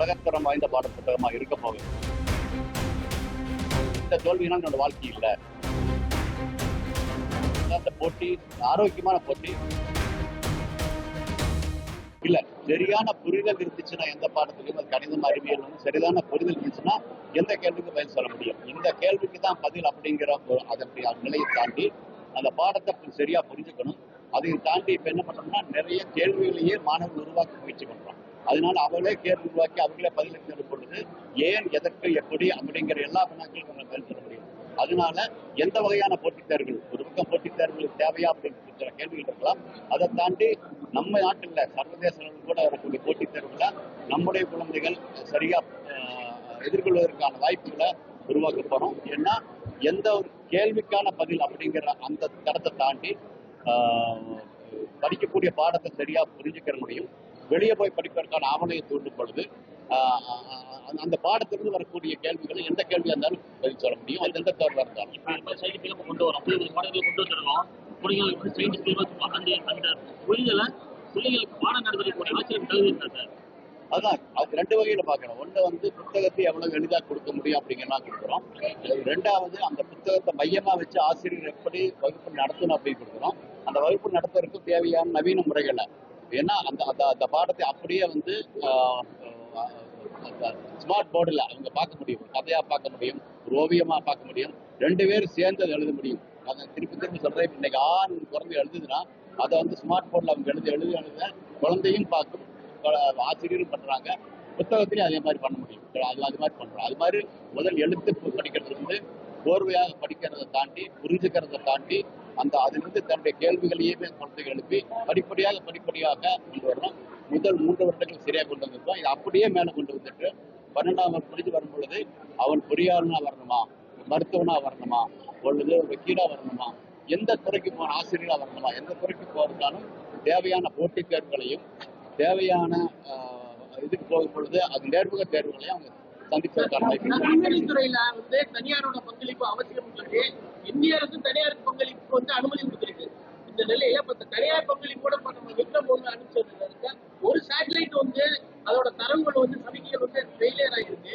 உலகத்தரம் வாய்ந்த பாட புத்தகமா இருக்க போகுது. இந்த தோல்வினா என்னோட வாழ்க்கை இல்லை. அந்த போட்டி ஆரோக்கியமான போட்டி இல்ல. சரியான புரிதல் இருந்துச்சுன்னா எந்த பாடத்துலையும் அது கணிதம் அறிவியல் வந்து சரியான புரிதல் இருந்துச்சுன்னா எந்த கேள்விக்கு பதில் சொல்ல முடியும். இந்த கேள்விக்கு தான் பதில் அப்படிங்கிற அதனுடைய நிலையை தாண்டி அந்த பாடத்தை சரியா புரிஞ்சுக்கணும். அதையும் தாண்டி இப்ப என்ன பண்றோம்னா நிறைய கேள்விகளையே மாணவர்கள் உருவாக்க முயற்சி பண்றோம். அதனால அவங்களே கேள்வி உருவாக்கி அவங்களே பதில் தேர்வு பொழுது ஏன் எதற்கு எப்படி அப்படிங்கிற எல்லா வினாக்களுக்கும் நம்ம பதில் சொல்ல முடியும். அதனால எந்த வகையான போட்டித் தேர்வுகள் ஒரு பக்கம் போட்டித் தேர்வுகள் தேவையா அப்படின்னு சில கேள்விகள் இருக்கலாம். அதை தாண்டி நம்ம நாட்டில் சர்வதேச அளவில் கூட வரக்கூடிய போட்டித் தேர்வுகளை நம்முடைய குழந்தைகள் சரியா எதிர்கொள்வதற்கான வாய்ப்புகளை உருவாக்க போறோம். ஏன்னா எந்த ஒரு கேள்விக்கான பதில் அப்படிங்கிற அந்த தரத்தை தாண்டி படிக்கக்கூடிய பாடத்தை சரியா புரிஞ்சுக்கிற முடியும். வெளியே போய் படிப்பதற்கான ஆவணையை தூண்டும் பொழுது அந்த பாடத்திலிருந்து வரக்கூடிய கேள்விகளை எந்த கேள்வியா இருந்தாலும் பதில் சொல்ல முடியும். அது எந்த தேர்வா இருந்தாலும் இப்ப கொண்டு வரோம் பாடங்களை கொண்டு வந்துருக்கோம். அந்த புரிதலை பிள்ளைகளுக்கு பாடம் நடத்தக்கூடிய ஆசிரியர் தகுதி சார். அதான் அது ரெண்டு வகையில பாக்குறோம். ஒண்ணு வந்து புத்தகத்தை எவ்வளவு எளிதா கொடுக்க முடியும் அப்படிங்கிறலாம் கொடுக்குறோம். ரெண்டாவது அந்த புத்தகத்தை மையமா வச்சு ஆசிரியர் எப்படி வகுப்பு நடத்தணும் அப்படின்னு கொடுக்குறோம். அந்த வகுப்பு நடத்துறதுக்கு தேவையான நவீன முறைகளை ஏன்னா அந்த பாடத்தை அப்படியே வந்து ஸ்மார்ட் போர்டில் அவங்க பார்க்க முடியும். கதையா பார்க்க முடியும், ஒரு ஓவியமா பார்க்க முடியும். ரெண்டு பேரும் சேர்ந்து அதை எழுத முடியும். அதை திருப்பி சொல்றேன். இன்னைக்கு குழந்தை எழுதுதுன்னா அதை வந்து ஸ்மார்ட் போர்டில் அவங்க எழுத குழந்தையும் பார்க்கும், ஆசிரியரும் பண்றாங்க. புத்தகத்திலையும் அதே மாதிரி பண்ண முடியும். அது மாதிரி பண்றோம். அது மாதிரி முதல் எழுத்து படிக்கிறது வந்து கோர்வையாக படிக்கிறதை தாண்டி புரிஞ்சுக்கிறத தாண்டி அதிலிருந்து தன்னுடைய கேள்விகளையே குழந்தைகள் எழுப்பி படிப்படியாக கொண்டு வரணும். முதல் 3 வருடங்கள் சரியாக கொண்டு வந்திருக்கோம். இது அப்படியே மேலே கொண்டு வந்துட்டு 12ஆம் வகுப்பு முடிஞ்சு வரும் பொழுது அவன் பொறியாளனா வரணுமா, மருத்துவனா வரணுமா, பொழுது வக்கீலா வரணுமா, எந்த துறைக்கு போன ஆசிரியரா வரணுமா, எந்த துறைக்கு போறதாலும் தேவையான போட்டித் தேர்வுகளையும் தேவையான இதுக்கு போகும் பொழுது அது நேர்முக தேர்வுகளையும் அவங்க சந்திப்பதற்கான விண்வெளித்துறையில வந்து தனியாரோட பங்களிப்பு அவசியம் உள்ளது. இந்திய அரசு தனியார் பங்களிப்புக்கு வந்து அனுமதி கொடுத்திருக்கு. இந்த நிலையில இப்ப தனியார் பங்களிப்போட நம்ம விக்ரம் ஒன்று அனுப்பிச்சிருக்க ஒரு சேட்டலைட் வந்து அதோட தரங்கள் வந்து சமிக்கைகள் வந்து ஃபெயிலியர் ஆயிருக்கு.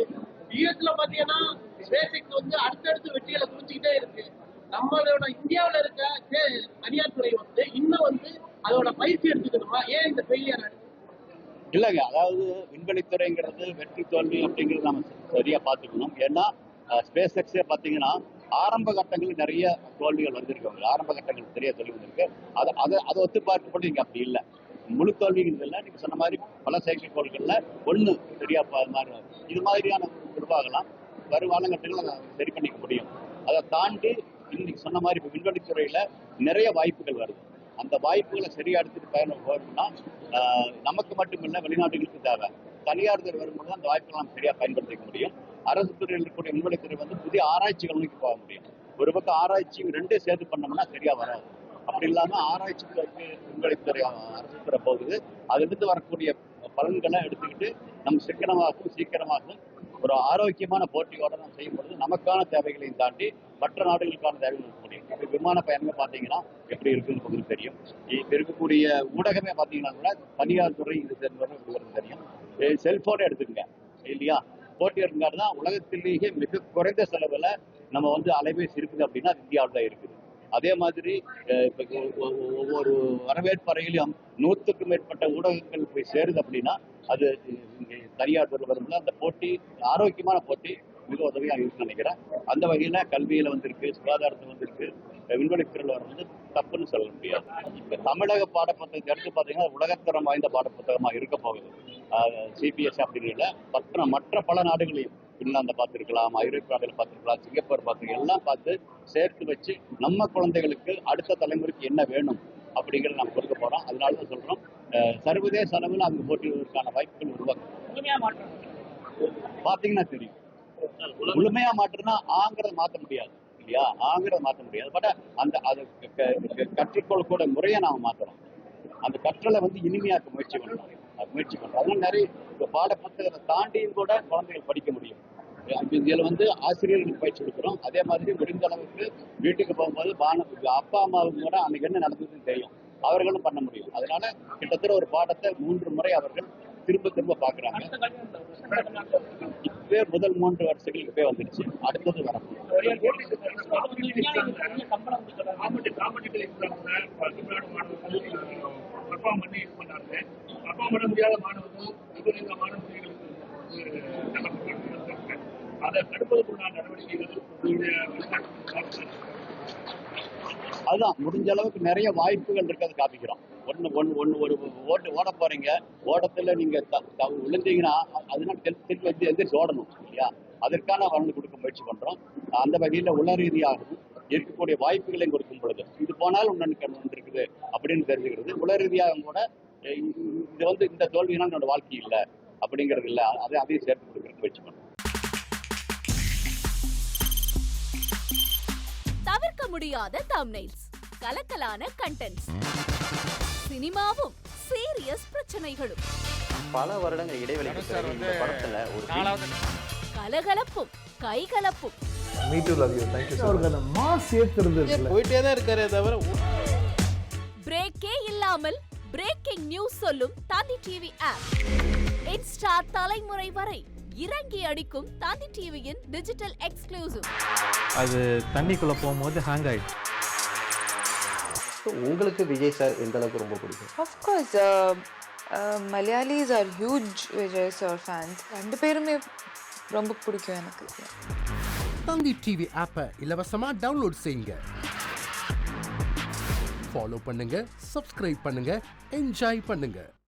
யுஎஸ்ல பாத்தீங்கன்னா ஸ்பேஸ் வந்து அடுத்தடுத்து வெற்றிகளை குறிச்சுக்கிட்டே இருக்கு. நம்மளோட இந்தியாவில இருக்க தனியார் துறை வந்து இன்னும் வந்து அதோட பயிற்சி எடுத்துக்கணுமா? ஏன் இந்த ஃபெயிலியர் ஆயிருக்கு? இல்லைங்க, அதாவது விண்வெளித்துறைங்கிறது வெற்றி தோல்வி அப்படிங்கிறது நம்ம சரியா பார்த்துக்கணும். ஏன்னா ஸ்பேஸ் எக்ஸே பார்த்தீங்கன்னா ஆரம்ப கட்டங்களில் நிறைய தோல்விகள் வந்திருக்கு. ஆரம்ப கட்டங்கள் நிறைய தோல்வி வந்திருக்கு. அதை ஒத்து பார்க்கப்பட்டு இங்கே அப்படி இல்லை. முழு தோல்விங்கிறது இல்லை. நீங்க சொன்ன மாதிரி பல செயற்கைக்கோள்கள்ல ஒண்ணு சரியா இது மாதிரியான உருவாகலாம். வரும் காலகட்டங்களில் அதை சரி பண்ணிக்க முடியும். அதை தாண்டி இன்னைக்கு சொன்ன மாதிரி இப்போ விண்வெளித்துறையில நிறைய வாய்ப்புகள் வருது. அந்த வாய்ப்புகளை சரியா எடுத்துட்டு பயணம் போகணும்னா நமக்கு மட்டுமில்லை, வெளிநாட்டுகளுக்கு தேவை. தனியார் துறை வரும்போது அந்த வாய்ப்புகளை நம்ம சரியா பயன்படுத்திக்க முடியும். அரசு துறையில் இருக்கக்கூடிய விண்வெளித்துறை வந்து புதிய ஆராய்ச்சிகள் நோக்கி போக முடியும். ஒரு பக்கம் ஆராய்ச்சி ரெண்டே சேர்த்து பண்ணோம்னா சரியா வராது. அப்படி இல்லாம ஆராய்ச்சிக்கு விண்வெளித்துறை அரசு துறை போகுது. அதிலிருந்து வரக்கூடிய பலன்களை எடுத்துக்கிட்டு நம்ம சீக்கிரமாகவும் ஒரு ஆரோக்கியமான போட்டியோட நம்ம செய்யும் பொழுது நமக்கான தேவைகளையும் தாண்டி மற்ற நாடுகளுக்கான தேவைகள் இருக்க முடியும். இப்போ விமான பயணங்கள் பார்த்தீங்கன்னா எப்படி இருக்குன்னு உங்களுக்கு தெரியும். இப்போ இருக்கக்கூடிய ஊடகமே பார்த்தீங்கன்னா கூட தனியார் துறை இது சேர்ந்தவர்கள் தெரியும். செல்போனே எடுத்துக்கங்க இல்லையா, போட்டி இருக்காரு தான் உலகத்திலேயே மிக குறைந்த செலவுல நம்ம வந்து அலைபேசி இருக்குது அப்படின்னா அது இந்தியாவில் தான் இருக்குது. அதே மாதிரி ஒவ்வொரு வரவேற்பறையிலும் 100க்கும் மேற்பட்ட ஊடகங்கள் போய் சேருது அப்படின்னா அது தனியார் துறை வரும்போது அந்த போட்டி ஆரோக்கியமான போட்டி மிக உதவியாக இருக்குன்னு நினைக்கிறேன். அந்த வகையில கல்வியில வந்திருக்கு, சுகாதாரத்தில் வந்திருக்கு, விண்வெளித்துறையில் வந்து தப்புன்னு சொல்ல முடியாது. இப்ப தமிழக பாடப்புத்தகத்தை எடுத்து பார்த்தீங்கன்னா உலகத்தரம் வாய்ந்த பாடப்புத்தகமா இருக்க போகுது. சிபிஎஸ்இ அப்படிங்கிற மற்ற பல நாடுகளையும் பின்லாந்து பார்த்துருக்கலாம், ஐரோப்பிய நாடுகள் பார்த்துருக்கலாம், சிங்கப்பூர் பார்த்துருக்கலாம், எல்லாம் பார்த்து சேர்த்து வச்சு நம்ம குழந்தைகளுக்கு அடுத்த தலைமுறைக்கு என்ன வேணும் அப்படிங்கிறத நம்ம கொடுக்க போறோம். அதனாலதான் சொல்றோம் சர்வதேச அளவில் அங்கு போட்டியிடுவதற்கான வாய்ப்புகள் உருவாக்கும். பாத்தீங்கன்னா தெரியும். முழுமையா மாற்றுனா ஆங்கிறத மாற்ற முடியாது இல்லையா, ஆங்கிறத மாற்ற முடியாது. பட் அது கற்றுக்கொள்ளக்கூட முறையை நாம மாற்றணும். அந்த கற்றலை வந்து இனிமையாக்க முயற்சி பண்ணணும். அதனால நிறைய பாட புத்தகத்தை தாண்டியும் கூட குழந்தைகள் படிக்க முடியும். இதுல வந்து ஆசிரியர்களுக்கு பயிற்சி கொடுக்குறோம். அதே மாதிரி முடிந்த அளவுக்கு வீட்டுக்கு போகும்போது அப்பா அம்மாவுக்கு கூட அன்னைக்கு என்ன நடந்ததுன்னு தெரியும், அவர்களும் பண்ண முடியும். அதனால கிட்டத்தட்ட ஒரு பாடத்தை 3 முறை அவர்கள் திரும்ப திரும்ப பாக்குறாங்க. இப்பவே முதல் 3 வருஷங்கள் இப்பவே வந்துருச்சு, அடுத்தது வரப்போகுது. அதுதான் முடிஞ்ச அளவுக்கு நிறைய வாய்ப்புகள் இருக்கிறத காமிக்கிறோம். ஒரு ஓட போறீங்க, ஓட்டத்துல நீங்க விழுந்தீங்கன்னா அதனால திருப்பி எந்திரிச்சு ஓடணும் இல்லையா? அதற்கான வளர்ந்து கொடுக்க முயற்சி பண்றோம். அந்த வகையில உள ரீதியாகவும் இருக்கக்கூடிய வாய்ப்புகளையும் கொடுக்கும் பொழுது இது போனாலும் ஒன்று இருக்குது அப்படின்னு தெரிஞ்சுக்கிறது. உள ரீதியாகவும் கூட இது இந்த தோல்வினா என்னோட வாழ்க்கை இல்லை அப்படிங்கிறது இல்லை, அதையும் சேர்த்து கொடுக்க முயற்சி பண்றோம். தவிர்க்க முடியாத தம்ப்நெயில்ஸ், கலக்கலான கண்டென்ட்ஸ், சினிமாவும் சீரியஸ் பிரச்சனைகளும், பல வருடங்கள் இடைவெளிக்கு பிறகு இந்த படத்துல ஒரு கலகலப்பும் கைகலப்பும், Me too, love you. Thank you so much. அவர்களை மாஸ் ஏத்துறது இருக்குல்ல. போயிட்டே தான் இருக்காரே தவிர பிரேக்கே இல்லாமல் பிரேக்கிங் நியூஸ் சொல்லும் தந்தி டிவி ஆப். இன்ஸ்டா தலைமுறை வரை இறங்கி அடிக்கும் தந்தி டிவியின் டிஜிட்டல் எக்ஸ்க்ளூசிவ். அது தண்ணிக்குள்ள போகும்போது ஹேங் ஆயிடுச்சு. உங்களுக்கு விஜய் சார் எந்த அளவுக்கு ரொம்ப பிடிக்கும்? Of course, Malayalis are huge Vijay sir fans. ரெண்டு பேருமே ரொம்ப பிடிக்கும் எனக்கு. தந்தி டிவி ஆப்பை இலவசமா டவுன்லோட் செய்யுங்க, ஃபாலோ பண்ணுங்க, சப்ஸ்கிரைப் பண்ணுங்க, என்ஜாய் பண்ணுங்க.